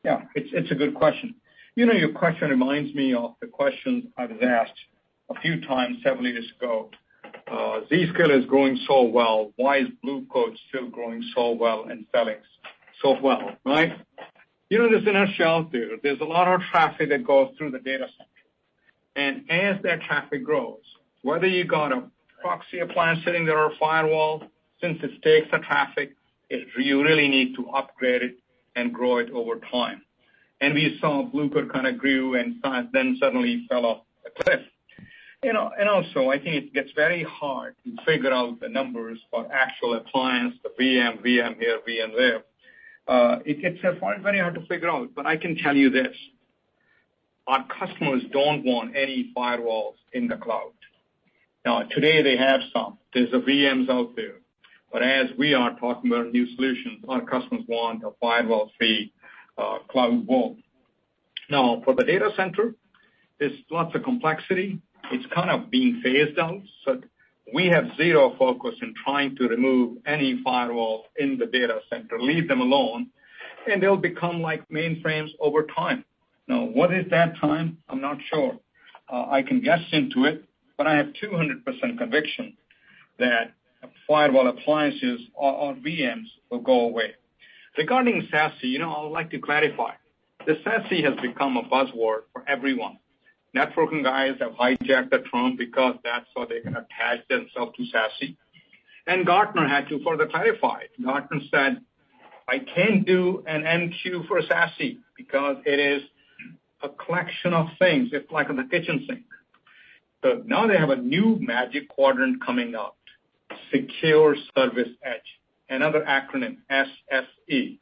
Yeah, it's a good question. Your question reminds me of the questions I was asked a few times several years ago. Zscaler is growing so well. Why is Blue Coat still growing so well and selling so well, right? There's inertia out there. There's a lot of traffic that goes through the data center. And as that traffic grows, whether you got a proxy appliance sitting there or a firewall, since it takes the traffic, you really need to upgrade it and grow it over time. And we saw Blue Coat kind of grew and then suddenly fell off the cliff. And also, I think it gets very hard to figure out the numbers for actual appliance, the VM here, VM there. It gets very hard to figure out. But I can tell you this. Our customers don't want any firewalls in the cloud. Now, today they have some. There's the VMs out there. But as we are talking about new solutions, our customers want a firewall-free cloud world. Now, for the data center, there's lots of complexity. it's kind of being phased out. So we have zero focus in trying to remove any firewalls in the data center, leave them alone, and they'll become like mainframes over time. Now, what is that time? I'm not sure. I can guess into it, but I have 200% conviction that firewall appliances or VMs will go away. Regarding SASE, I would like to clarify. The SASE has become a buzzword for everyone. Networking guys have hijacked the term because that's how they can attach themselves to SASE. And Gartner had to further clarify. Gartner said, I can't do an MQ for SASE because it is a collection of things. It's like in the kitchen sink. So now they have a new magic quadrant coming out, Secure Service Edge, another acronym, SSE.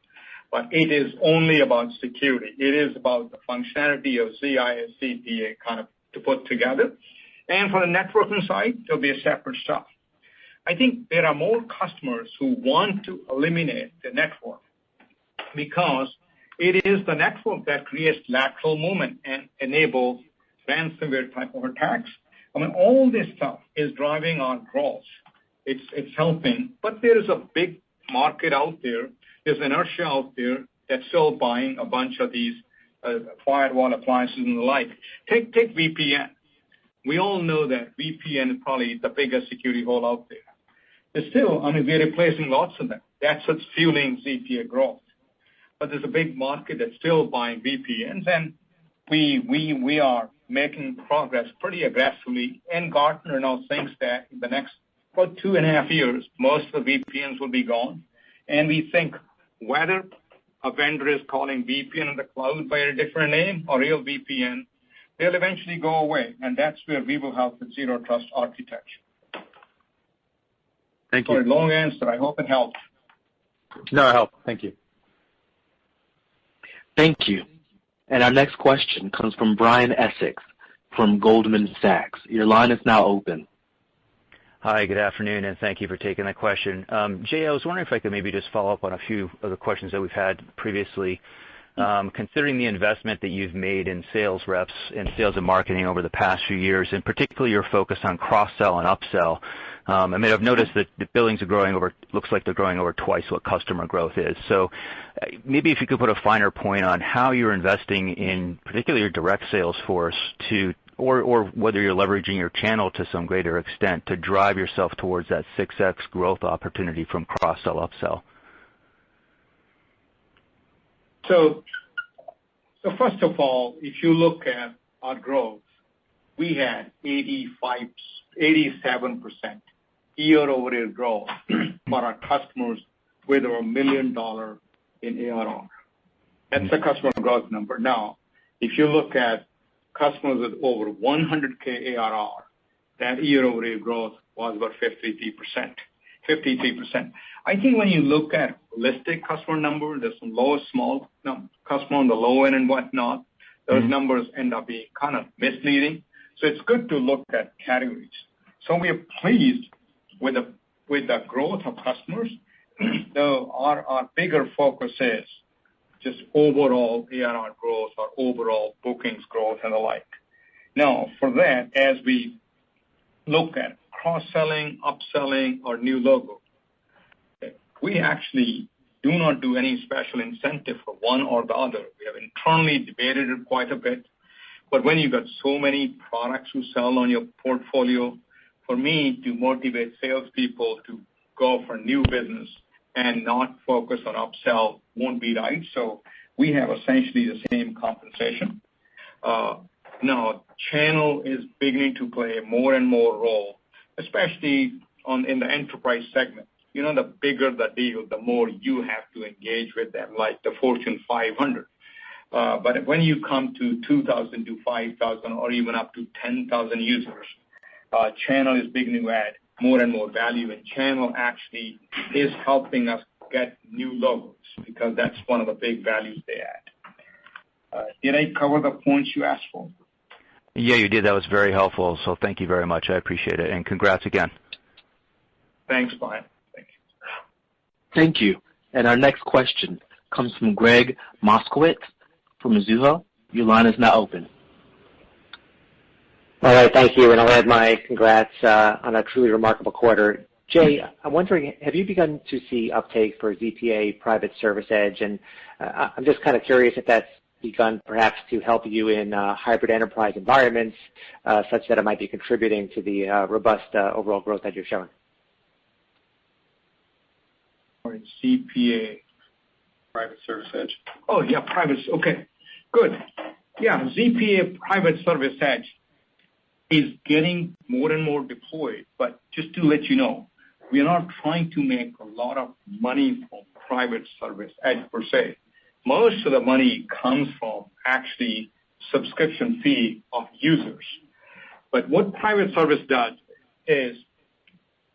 But it is only about security. It is about the functionality of ZIA, kind of to put together. And for the networking side, there'll be a separate stuff. I think there are more customers who want to eliminate the network because it is the network that creates lateral movement and enables ransomware type of attacks. I mean, all this stuff is driving our growth. It's helping, but there is a big market out there. There's inertia out there that's still buying a bunch of these firewall appliances and the like. Take VPN. We all know that VPN is probably the biggest security hole out there. But still, we're replacing lots of them. That's what's fueling ZPA growth. But there's a big market that's still buying VPNs, and we are making progress pretty aggressively. And Gartner now thinks that in the next about 2.5 years, most of the VPNs will be gone. And we think whether a vendor is calling VPN in the cloud by a different name or real VPN, they'll eventually go away. And that's where we will have the zero trust architecture. Thank you. Sorry, long answer. I hope it helped. No, it helped. Thank you. Thank you. And our next question comes from Brian Essex from Goldman Sachs. Your line is now open. Hi, good afternoon, and thank you for taking the question. Jay, I was wondering if I could maybe just follow up on a few of the questions that we've had previously. Considering the investment that you've made in sales reps and sales and marketing over the past few years, and particularly your focus on cross-sell and upsell, I've noticed that the billings are looks like they're growing over twice what customer growth is. So maybe if you could put a finer point on how you're investing in particularly your direct sales force or whether you're leveraging your channel to some greater extent to drive yourself towards that 6x growth opportunity from cross-sell, upsell. So first of all, if you look at our growth, we had 87% year-over-year growth for our customers with over $1 million in ARR. That's the customer growth number. Now, if you look at customers with over 100K ARR, that year-over-year growth was about 53%. I think when you look at holistic customer numbers, there's some small customer on the low end and whatnot. Those numbers end up being kind of misleading. So it's good to look at categories. So we are pleased with the growth of customers. Though our bigger focus is just overall ARR growth or overall bookings growth and the like. Now, for that, as we look at cross-selling, upselling, or new logo, we actually do not do any special incentive for one or the other. We have internally debated it quite a bit. But when you've got so many products to sell on your portfolio, for me to motivate salespeople to go for new business and not focus on upsell won't be right. So we have essentially the same compensation. Now, channel is beginning to play more and more role, especially in the enterprise segment. The bigger the deal, the more you have to engage with them, like the Fortune 500. But when you come to 2,000 to 5,000 or even up to 10,000 users, channel is beginning to add more and more value, and channel actually is helping us get new logos because that's one of the big values they add. Did I cover the points you asked for? Yeah, you did. That was very helpful. So thank you very much. I appreciate it. And congrats again. Thanks, Brian. Thank you. Thank you. And our next question comes from Greg Moskowitz from Mizuho. Your line is now open. All right, thank you, and I'll add my congrats on a truly remarkable quarter. Jay, I'm wondering, have you begun to see uptake for ZPA Private Service Edge? And I'm just kind of curious if that's begun perhaps to help you in hybrid enterprise environments such that it might be contributing to the robust overall growth that you're showing. All right, ZPA Private Service Edge. Oh, yeah, private. Okay, good. Yeah, ZPA Private Service Edge is getting more and more deployed, but just to let you know, we are not trying to make a lot of money from Private Service Edge per se. Most of the money comes from actually subscription fee of users. But what Private Service does is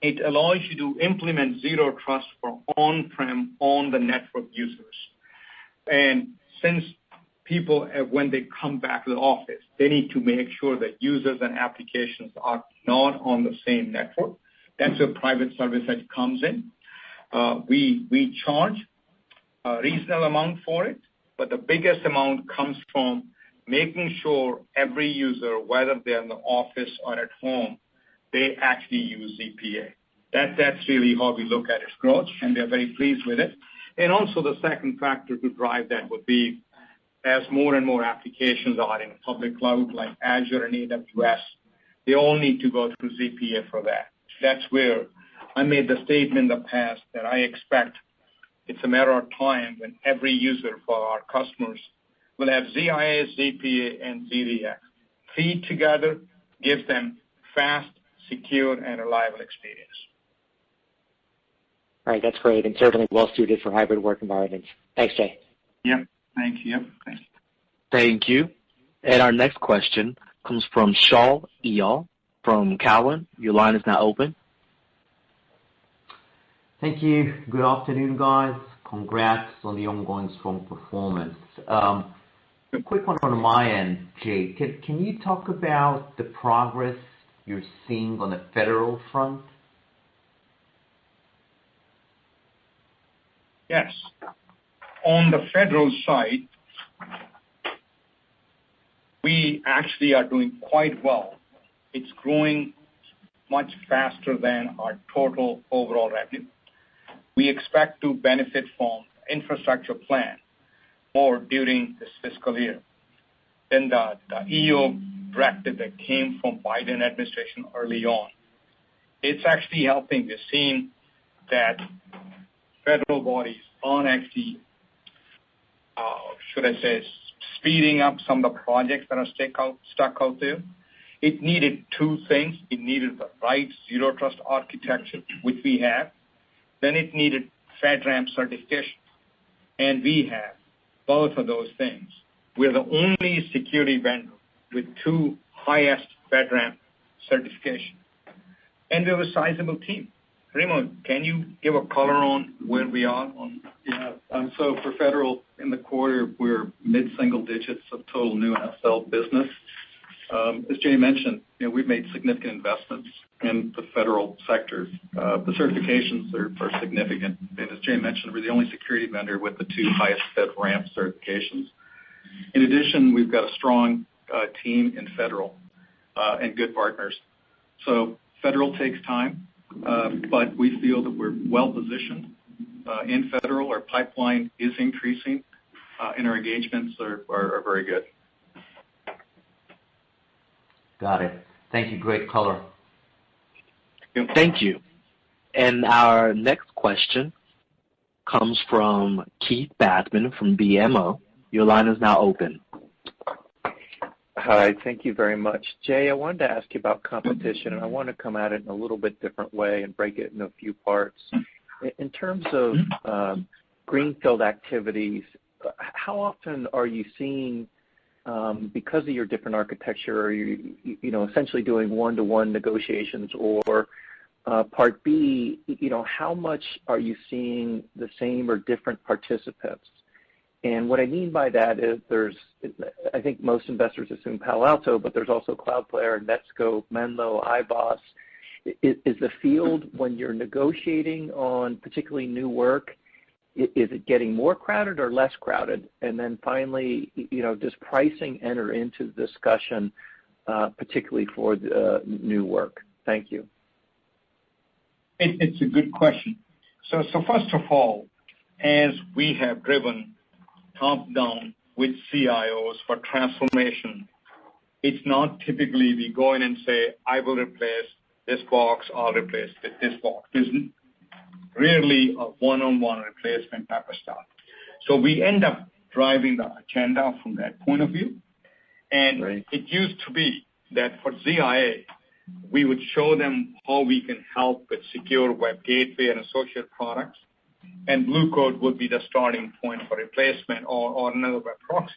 it allows you to implement zero trust for on-prem, on the network users. And since people, when they come back to the office, they need to make sure that users and applications are not on the same network. That's where Private Service Edge comes in. We charge a reasonable amount for it, but the biggest amount comes from making sure every user, whether they're in the office or at home, they actually use ZPA. That's really how we look at its growth, and we're very pleased with it. And also the second factor to drive that would be as more and more applications are in public cloud like Azure and AWS, they all need to go through ZPA for that. That's where I made the statement in the past that I expect it's a matter of time when every user for our customers will have ZIA, ZPA, and ZDX. Feed together gives them fast, secure, and reliable experience. All right, that's great, and certainly well suited for hybrid work environments. Thanks, Jay. Yep, thank you. Thank you. And our next question comes from Shaul Eyal from Cowen. Your line is now open. Thank you. Good afternoon, guys. Congrats on the ongoing strong performance. A quick one on my end, Jay. Can you talk about the progress you're seeing on the federal front? Yes. On the federal side, we actually are doing quite well. It's growing much faster than our total overall revenue. We expect to benefit from infrastructure plan more during this fiscal year. Then the EO directive that came from Biden administration early on, it's actually helping. We're seeing that federal bodies aren't actually, speeding up some of the projects that are stuck out there. It needed two things. It needed the right zero trust architecture, which we have. Then it needed FedRAMP certification, and we have both of those things. We're the only security vendor with two highest FedRAMP certification, and we have a sizable team. Remo, can you give a color on where we are on? Yeah. So for federal in the quarter, we're mid-single digits of total new NFL business. As Jay mentioned, we've made significant investments in the federal sector. The certifications are significant. And as Jay mentioned, we're the only security vendor with the two highest FedRAMP certifications. In addition, we've got a strong team in federal and good partners. So federal takes time, but we feel that we're well positioned in federal. Our pipeline is increasing, and our engagements are very good. Got it. Thank you. Great color. Thank you. And our next question comes from Keith Bachman from BMO. Your line is now open. Hi, thank you very much. Jay, I wanted to ask you about competition, and I want to come at it in a little bit different way and break it into a few parts. In terms of greenfield activities, how often are you seeing, because of your different architecture, are you essentially doing one-to-one negotiations, or part B, how much are you seeing the same or different participants? And what I mean by that is I think most investors assume Palo Alto, but there's also Cloudflare, Netskope, Menlo, iBoss. Is the field, when you're negotiating on particularly new work, is it getting more crowded or less crowded? And then finally, does pricing enter into the discussion particularly for the new work? Thank you. It's a good question. So first of all, as we have driven top-down with CIOs for transformation, it's not typically we go in and say, I will replace this box, I'll replace this box. There's rarely a one-on-one replacement type of stuff. So we end up driving the agenda from that point of view. And It used to be that for ZIA, we would show them how we can help with secure web gateway and associated products, and Blue Coat would be the starting point for replacement or another web proxy.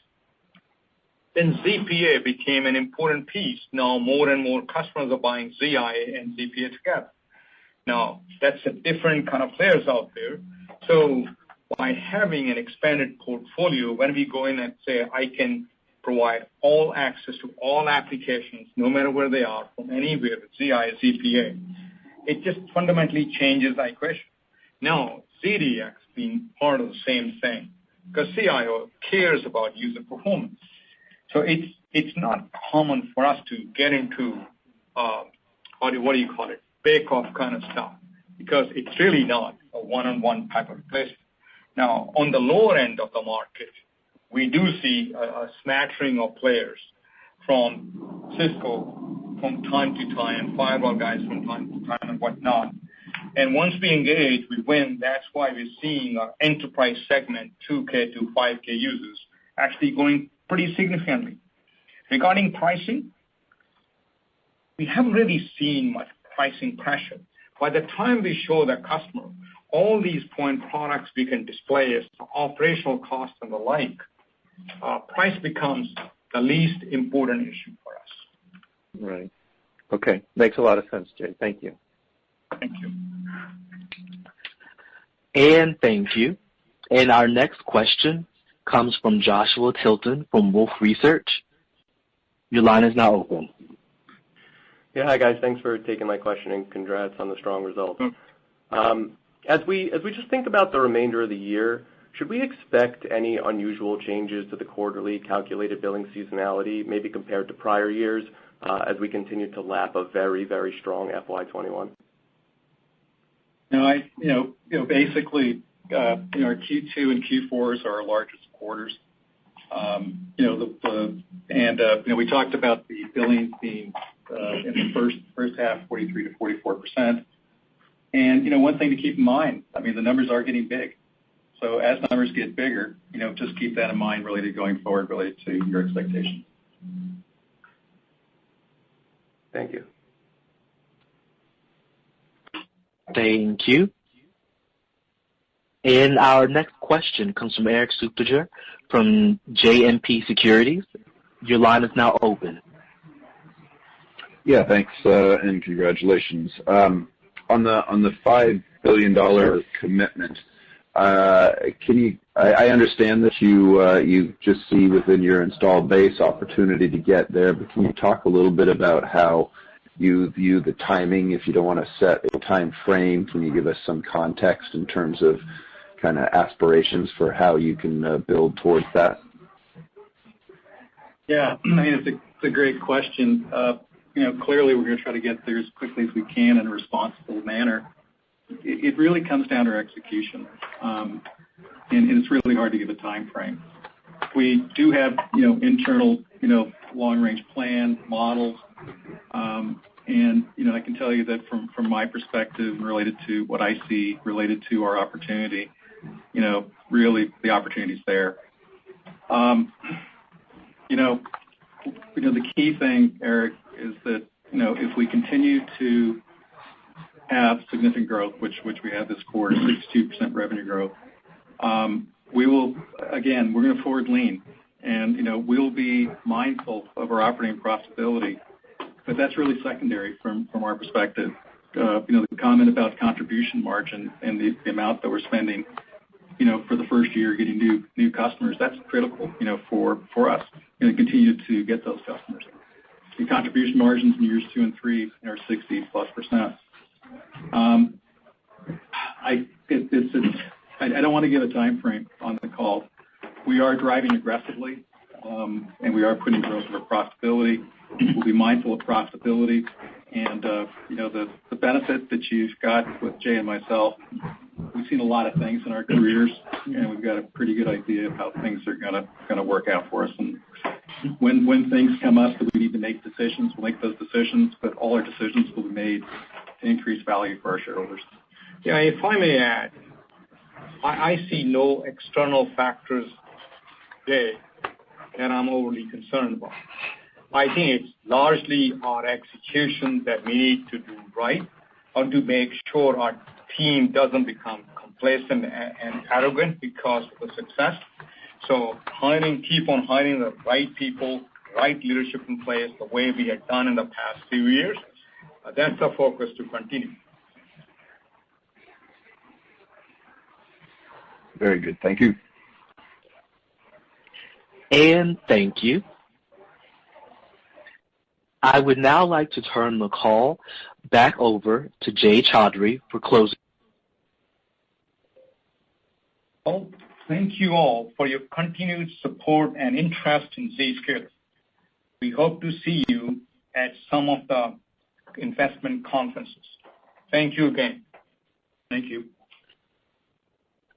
Then ZPA became an important piece. Now more and more customers are buying ZIA and ZPA together. Now, that's a different kind of players out there. So by having an expanded portfolio, when we go in and say, I can provide all access to all applications, no matter where they are, from anywhere with ZIA, ZPA, it just fundamentally changes that equation. Now, ZDX being part of the same thing, because CIO cares about user performance. So it's not common for us to get into, what do you call it, bake-off kind of stuff, because it's really not a one-on-one type of replacement. Now, on the lower end of the market, we do see a smattering of players from Cisco from time to time, firewall guys from time to time, and whatnot. And once we engage, we win. That's why we're seeing our enterprise segment, 2K to 5K users, actually going pretty significantly. Regarding pricing, we haven't really seen much pricing pressure. By the time we show the customer all these point products we can display as operational costs and the like, price becomes the least important issue for us. Right. Okay. Makes a lot of sense, Jay. Thank you. Thank you. And thank you. And our next question comes from Joshua Tilton from Wolfe Research. Your line is now open. Yeah, hi guys. Thanks for taking my question and congrats on the strong results. As we just think about the remainder of the year, should we expect any unusual changes to the quarterly calculated billing seasonality, maybe compared to prior years, as we continue to lap a very, very strong FY21? No, basically, our Q2 and Q4s are our largest quarters. We talked about the billings being in the first half 43 to 44%. And one thing to keep in mind, the numbers are getting big. So as numbers get bigger, just keep that in mind related going forward, related to your expectations. Thank you. Thank you. And our next question comes from Eric Suppiger from JMP Securities. Your line is now open. Yeah, thanks, and congratulations. On the $5 billion commitment, I understand that you just see within your installed base opportunity to get there, but can you talk a little bit about how you view the timing? If you don't want to set a time frame, can you give us some context in terms of kind of aspirations for how you can build towards that? Yeah, it's a great question. Clearly we're going to try to get there as quickly as we can in a responsible manner. It really comes down to our execution, and it's really hard to give a time frame. We do have, internal, long-range plan models, and I can tell you that from my perspective, related to what I see related to our opportunity, really the opportunity's there. The key thing, Eric, is that if we continue to have significant growth, which we have this quarter, 62% revenue growth, we will, again, we're going to forward lean, and we'll be mindful of our operating profitability, but that's really secondary from our perspective. The comment about contribution margin and the amount that we're spending, for the first year getting new customers, that's critical, for us, to continue to get those customers. The contribution margins in years 2 and 3 are 60+%. I don't want to give a time frame on the call. We are driving aggressively, and we are putting growth over profitability. We'll be mindful of profitability. And, the benefit that you've got with Jay and myself, we've seen a lot of things in our careers, and we've got a pretty good idea of how things are gonna work out for us. And when things come up that we need to make decisions, we'll make those decisions, but all our decisions will be made to increase value for our shareholders. Yeah, if I may add, I see no external factors today that I'm overly concerned about. I think it's largely our execution that we need to do right, or to make sure our team doesn't become complacent and arrogant because of the success. So keep on hiring the right people, right leadership in place, the way we have done in the past few years. That's the focus to continue. Very good. Thank you. And thank you. I would now like to turn the call back over to Jay Chaudhry for closing. Well, thank you all for your continued support and interest in Zscaler. We hope to see you at some of the investment conferences. Thank you again. Thank you.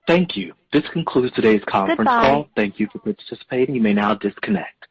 Thank you. This concludes today's conference Goodbye. call. Thank you for participating. You may now disconnect.